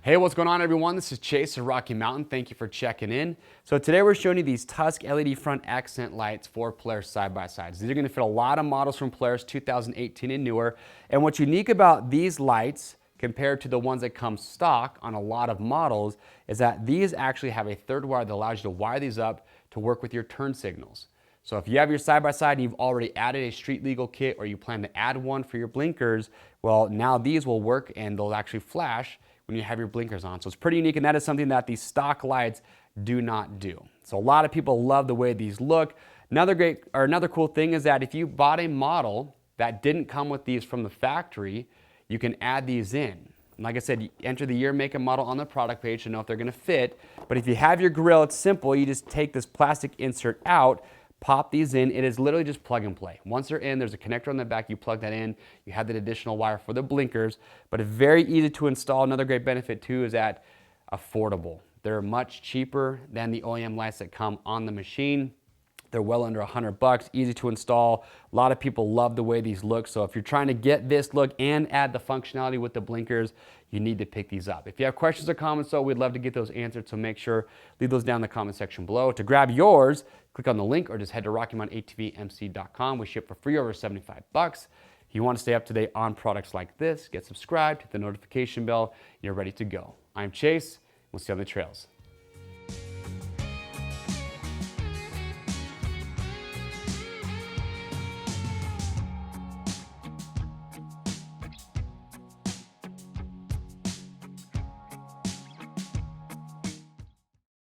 Hey, what's going on everyone? This is Chase of Rocky Mountain. Thank you for checking in. So today we're showing you these Tusk LED front accent lights for Polaris side-by-sides. These are going to fit a lot of models from Polaris 2018 and newer. And what's unique about these lights compared to the ones that come stock on a lot of models is that these actually have a third wire that allows you to wire these up to work with your turn signals. So if you have your side-by-side and you've already added a street legal kit or you plan to add one for your blinkers, well, now these will work and they'll actually flash when you have your blinkers on. So it's pretty unique, and that is something that these stock lights do not do. So a lot of people love the way these look. Another cool thing is that if you bought a model that didn't come with these from the factory, you can add these in. And like I said, you enter the year, make, and model on the product page to know if they're gonna fit. But if you have your grill, it's simple. You just take this plastic insert out, pop these in. It is literally just plug and play. Once they're in, there's a connector on the back. You plug that in. You have that additional wire for the blinkers, but it's very easy to install. Another great benefit too is that affordable. They're much cheaper than the OEM lights that come on the machine. They're well under $100, easy to install. A lot of people love the way these look. So if you're trying to get this look and add the functionality with the blinkers, you need to pick these up. If you have questions or comments though, we'd love to get those answered. So make sure, leave those down in the comment section below. To grab yours, click on the link or just head to RockyMountainATVMC.com. We ship for free over $75. If you want to stay up to date on products like this, get subscribed, hit the notification bell, you're ready to go. I'm Chase, we'll see you on the trails.